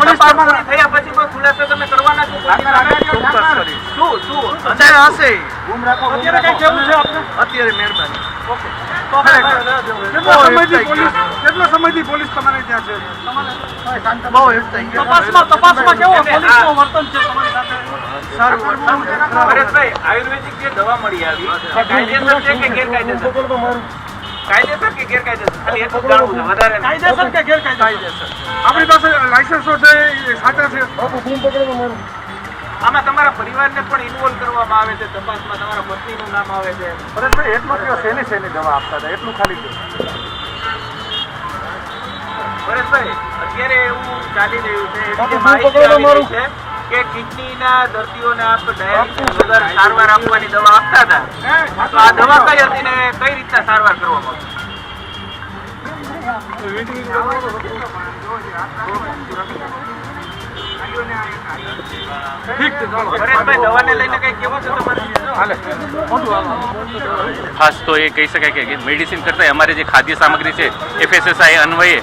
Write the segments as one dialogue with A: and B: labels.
A: Police થયા પછી કોઈ ખુલાસો તમે કરવાના છો? શું હશે અત્યારે કઈ કેવું છે આપને? અત્યારે મહેરબાની. ઓકે, કેટલો સમયથી પોલીસ તમારે ત્યાં છે? બહુ તપાસમાં કેવો પોલીસનું વર્તન છે તમારી સાથે? પરેશભાઈ, આયુર્વેદિક જે દવા મળી આવી કાયદેસર છે કે ગેરકાયદેસર? કાયદેસર કે ગેરકાયદેસર? ખાલી એટલું જાણવું છે, વધારે કાયદેસર કે ગેરકાયદેસર? આપણી પાસે લાયસન્સો છે, સાચા છે. આમાં તમારા પરિવારને પણ ઇન્વોલ્વ કરવામાં આવે છે તપાસમાં, તમારા પત્નીનું નામ આવે છે. પરેશભાઈ, એટલું કયો શેની દવા આપતા હતા એટલું ખાલી કયો. પરેશભાઈ, અત્યારે એવું ચાલી રહ્યું છે એવી માહિતી આવી રહી છે કે કિડનીના દર્દીઓને આપ ડાયાલિસિસ વગર સારવાર આપવાની દવા આપતા હતા. તો આ દવા કઈ હતી ને કઈ રીતના સારવાર કરવામાં પરેશભાઈ, દવાને લઈને કઈ કેવું છે તમારે?
B: ખાસ તો એ કહી શકાય કે મેડિસિન કરતાં અમારે જે ખાદ્ય સામગ્રી છે FSSAI અન્વયે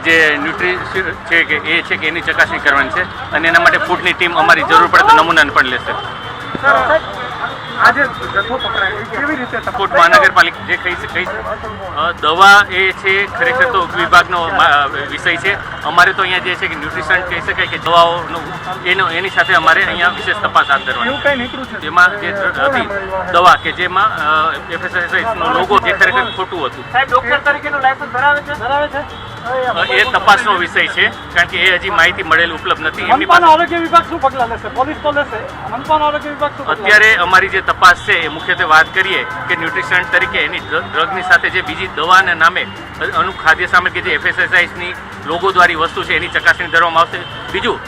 B: જે ન્યુટ્રિશન છે કે એ છે કે એની ચકાસણી કરવાની છે અને એના માટે ફૂડની ટીમ અમારી જરૂર પડે તો નમૂનાને પણ લેશે.
A: આજે જથ્થો પકડાય કેવી રીતે?
B: ફૂડ મહાનગરપાલિકા જે કઈ દવા એ છે ખરેખર તો વિભાગનો વિષય છે. અમારે તો અહીંયા જે છે કે ન્યુટ્રિશન કહી શકાય કે દવાઓનો એની સાથે અમારે અહીંયા વિશેષ તપાસ હાથ ધરવાની. જેમાં જે હતી દવા કે જેમાં FSSAIનો લોગો જે ખરેખર ખોટું હતું.
A: સાહેબ, ડોક્ટર તરીકેનું લાયસન્સ ધરાવે છે?
B: એ તપાસનો વિષય છે કારણ કે એ હજી માહિતી મળેલ ઉપલબ્ધ નથી. એમની
A: મનપાનો આરોગ્ય વિભાગ શું પગલાં લેશે? પોલીસ તો લેશે, મનપાનો આરોગ્ય વિભાગ શું?
B: અત્યારે અમારી જે તપાસ છે એ મુખ્યત્વે વાત કરીએ કે ન્યુટ્રિશન તરીકે એની ડ્રગની સાથે જે બીજી દવાના નામે ખાદ્ય સામગ્રી જે FSSAIની લોગો દ્વારી વસ્તુ છે એની ચકાસણી કરવામાં આવશે. બીજું,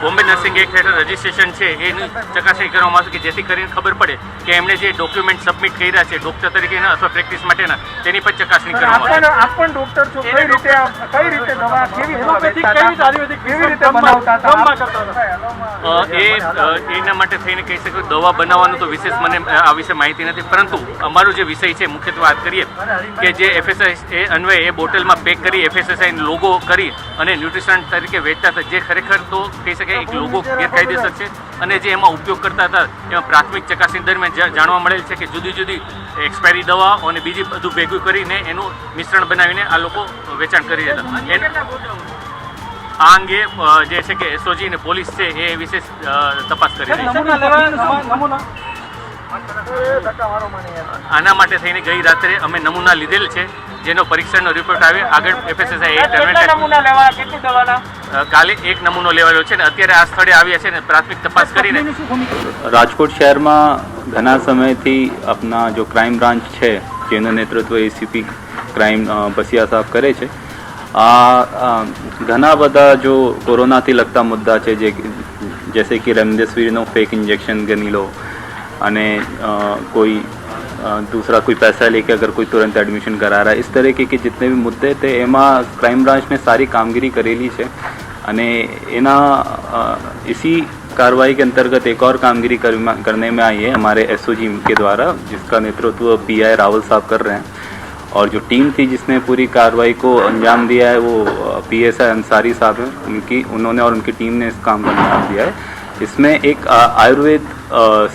B: બોમ્બે નર્સિંગ એક્ટ હેઠળ રજિસ્ટ્રેશન છે એની ચકાસણી કરવામાં આવશે કે જેથી કરીને ખબર પડે કે એમણે જે ડોક્યુમેન્ટ સબમિટ કર્યા છે ડોક્ટર તરીકેના અથવા પ્રેક્ટિસ માટેના તેની પણ ચકાસણી કરવામાં આવશે.
A: આપ પણ ડોક્ટર છો, કઈ રીતે દવા કેવી રીતે બનાવતા હતા?
B: એના માટે થઈને કહી શકું દવા બનાવવાનું તો વિશેષ મને આ વિશે માહિતી નથી, પરંતુ અમારો જે વિષય છે મુખ્યત્વે વાત કરીએ કે જે FSSAI અન્વયે એ બોટલમાં પેક કરી FSSAIનો લોગો કરી અને ન્યુટ્રિશન તરીકે વેચતા હતા, જે ખરેખર તો કહી શકાય એક લોગો ગેરકાયદેસર છે અને જે એમાં ઉપયોગ કરતા હતા એમાં પ્રાથમિક ચકાસણી દરમિયાન જાણવા મળેલ છે કે જુદી જુદી એક્સપાયરી દવા અને બીજી બધું ભેગું કરીને એનું મિશ્રણ બનાવીને આ લોકો વેચાણ કરી રહ્યા હતા. આ અંગે જે છે કે SOG અને પોલીસ છે એ વિશેષ તપાસ કરી રહી છે. આના માટે થઈને ગઈ રાત્રે અમે નમૂના લીધેલ છે જેનો પરીક્ષણનો રિપોર્ટ આવે આગળ FSSAI કાલે એક નમૂનો લેવાયો છે ને અત્યારે આ સ્થળે આવ્યા છે ને પ્રાથમિક તપાસ કરીને.
C: રાજકોટ શહેરમાં ઘણા સમયથી આપના જો ક્રાઇમ બ્રાન્ચ છે જેનું નેતૃત્વ ACP ક્રાઇમ બસિયા સાહેબ કરે છે. ઘણા બધા જો કોરોનાથી લગતા મુદ્દા છે जैसे कि रेमडेसिविर फेक इंजेक्शन गनी लो અને कोई दूसरा कोई पैसा लेके अगर कोई तुरंत एडमिशन करा रहा है, इस तरह के जितने भी मुद्दे थे एमा क्राइम ब्रांच ने सारी कामगिरी करेली है અને એના इसी कार्रवाई के अंतर्गत एक और कामगिरी करने में आई है हमारे SOG के द्वारा, जिसका नेतृत्व PI रावल साहब कर रहे हैं. और जो टीम थी जिसने पूरी कार्रवाई को अंजाम दिया है वो PSI अंसारी साहब हैं. उन्होंने और उनकी टीम ने इस काम को अंजाम दिया है. इसमें एक आयुर्वेद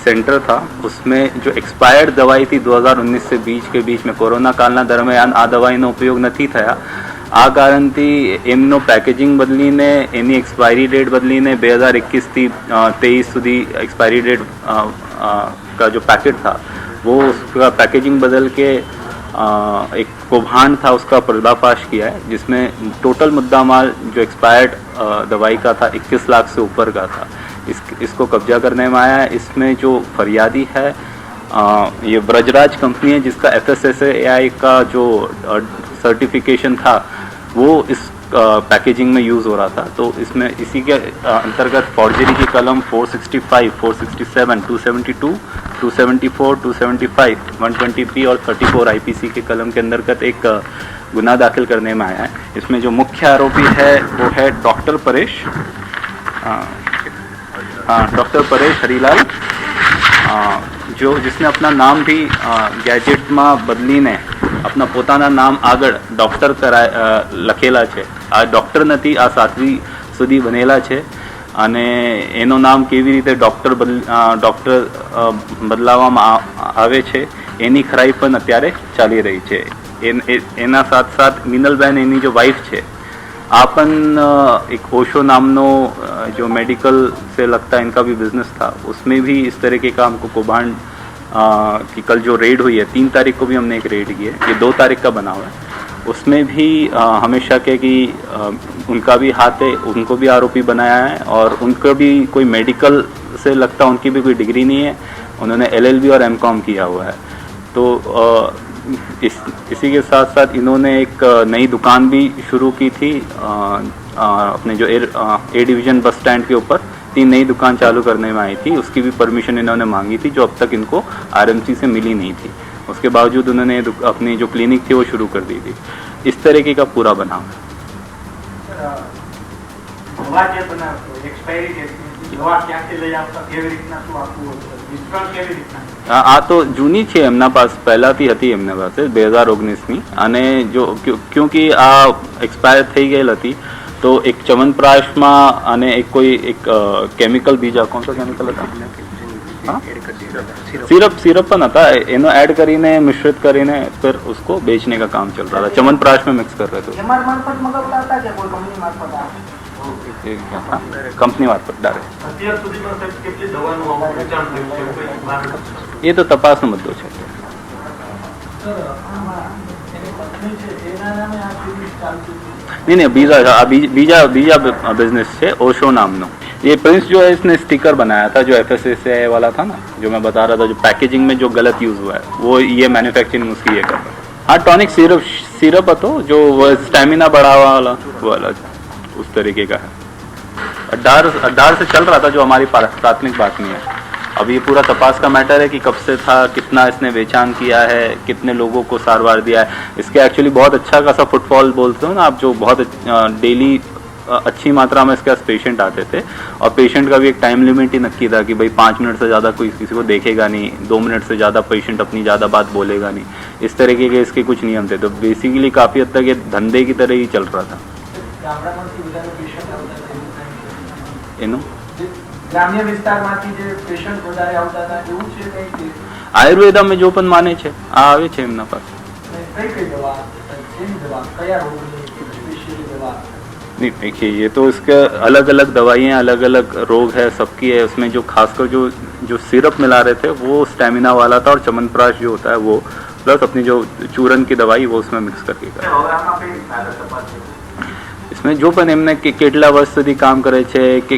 C: सेंटर था, उसमें जो एक्सपायर्ड दवाई थी 2019 से 20 के बीच में कोरोना कालना दरमियान आ दवाईનો ઉપયોગ નથી થયા. આ કારણથી એમનો પેકેજિંગ બદલીને એની એક્સપાયરી ડેટ બદલીને 2021 થી 23 સુધી एक्सपायरी डेट का जो पैकेट था वो उसका पैकेजिंग बदल के एक कौभांड था उसका पर्दाफाश किया है, जिसमें टोटल मुद्दा माल जो एक्सपायर्ड दवाई का था 21 लाख से ऊपर का था. इसको कब्जा करने में आया है. इसमें जो फरियादी है ये ब्रजराज कंपनी है, जिसका FSSAI का जो सर्टिफिकेशन था वो इस पैकेजिंग में यूज़ हो रहा था. तो इसमें इसी के अंतर्गत फॉर्जरी की कलम 465, 467, 272, 274, 275, 123 और 34 IPC के कलम के अंतर्गत एक गुनाह दाखिल करने में आया है. इसमें जो मुख्य आरोपी है वो है डॉक्टर परेश हरीलाल, जो जिसने अपना नाम भी गैजेट में बदली ने अपना पोताना नाम आगळ डॉक्टर लखेला है. आ डॉक्टर नहीं, आ साध्वी સુધી બનેલા છે અને એનું નામ કેવી રીતે ડૉક્ટર બદલાવવામાં આવે છે એની ખરાઈ પણ અત્યારે ચાલી રહી છે. એના साथ साथ मीनलबहन एनी जो वाइफ है आपन एक ओशो नामनो जो मेडिकल से लगता है इनका भी बिजनेस था, उसमें भी इस तरह के काम को कौभांड की कल जो रेड हुई है 3 तारीख को भी हमने एक रेड की है, ये 2 तारीख का बना हुआ है, उसमें भी हमें शक है कि उनका भी हाथ है, उनको भी आरोपी बनाया है और उनका भी कोई मेडिकल से लगता है उनकी भी कोई डिग्री नहीं है, उन्होंने LLB और M.Com किया हुआ है. तो इसी के साथ साथ इन्होंने एक नई दुकान भी शुरू की थी अपने जो ए डिवीज़न बस स्टैंड के ऊपर 3 नई दुकान चालू करने में आई थी, उसकी भी परमिशन इन्होंने मांगी थी जो अब तक इनको RMC से मिली नहीं थी. उसके बावजूद उन्होंने अपनी जो क्लिनिक थी वो शुरू कर दी थी. इस तरीके का पूरा बनाव है. આ તો જૂની છે એમના પાસ, પહેલાથી હતી એમના પાસે 2019ની, અને જો ક્યોંકि આ એક્સપાયર થઈ ગયેલ હતી તો એક ચ્યવનપ્રાશમાં અને એક કોઈ એક કેમિકલ બીજા કોણ सा કેમિકલ હતા सिरप પણ હતા, એનો એડ કરીને મિશ્રિત કરીને फिर उसको बेचने का काम चल रहा था. च्यवनप्राश में मिक्स कर रहे थे. कंपनी मार्फत डायरेक्ट. ये तो तपासનો મુદ્દો છે. नहीं बीजा बिजनेस है ओशो नामनो. ये प्रिंस जो है इसने स्टिकर बनाया था जो FSSAI वाला था ना, जो मैं बता रहा था, जो पैकेजिंग में जो गलत यूज हुआ है वो ये मैन्युफैक्चरिंग उसकी ये कर रहा है. हाँ, टॉनिक सिरप तो जो वो स्टेमिना बढ़ावा वाला वो वाला उस तरीके का है. अड्डार से चल रहा था जो हमारी प्राथमिक बात नहीं है. अब ये पूरा तपास का मैटर है कि कब से था, कितना इसने बेचान किया है, कितने लोगों को सारवार दिया है. इसके एक्चुअली बहुत अच्छा खासा फुटफॉल बोलते हो ना आप, जो बहुत डेली अच्छी मात्रा में इसके पास पेशेंट आते थे और पेशेंट का भी एक टाइम लिमिट ही नक्की था कि भाई 5 मिनट से ज़्यादा कोई किसी को देखेगा नहीं, 2 मिनट से ज़्यादा पेशेंट अपनी ज़्यादा बात बोलेगा नहीं. इस तरीके के इसके कुछ नियम थे. तो बेसिकली काफ़ी हद तक ये धंधे की तरह ही चल रहा था.
A: ગ્રામ્ય વિસ્તારમાંથી જે પેશન્ટ વધારે આવતા હતા એવું છે કઈ
C: આયુર્વેદમાં જો પણ માને છે આ આવે છે એમના પાસે.
A: કઈ દવા કેવી દવા કયા રોગની સ્પેશિયલી દવા?
C: नहीं देखिए, ये तो इसके अलग अलग दवाइयाँ अलग अलग रोग है सबकी है. उसमें जो खासकर जो सिरप मिला रहे थे वो स्टेमिना वाला था और च्यवनप्राश जो होता है वो प्लस अपनी जो चूरन की दवाई वो उसमें मिक्स करके कर. इसमें जो पण एमने કેટલા વર્ષ સુધી काम करे छे कि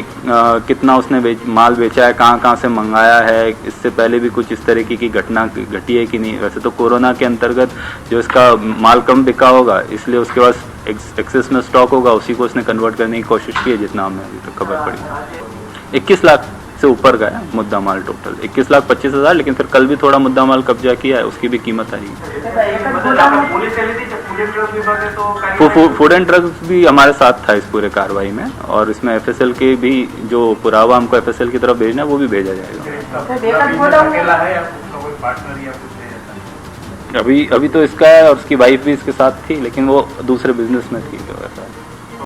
C: कितना उसने माल बेचा है, कहाँ कहाँ से मंगाया है, इससे पहले भी कुछ इस तरीके की घटना घटी है कि नहीं. वैसे तो कोरोना के अंतर्गत जो इसका माल कम बिका होगा इसलिए उसके पास एक्सेस में स्टॉक होगा, उसी को उसने कन्वर्ट करने की कोशिश की है जितना हमें अभी तक खबर पड़ी. 21 लाख से ऊपर गया मुद्दा माल टोटल 21,25,000. लेकिन फिर कल भी थोड़ा मुद्दा माल कब्जा किया है, उसकी भी कीमत आई. फूड एंड ड्रग्स भी हमारे साथ था इस पूरे कार्रवाई में और इसमें FSL के भी जो पुरावा हमको FSL की तरफ भेजना है वो भी भेजा जाएगा. अभी तो इसका है और उसकी वाइफ भी इसके साथ थी, लेकिन वो दूसरे बिजनेस में थी. तो ऐसा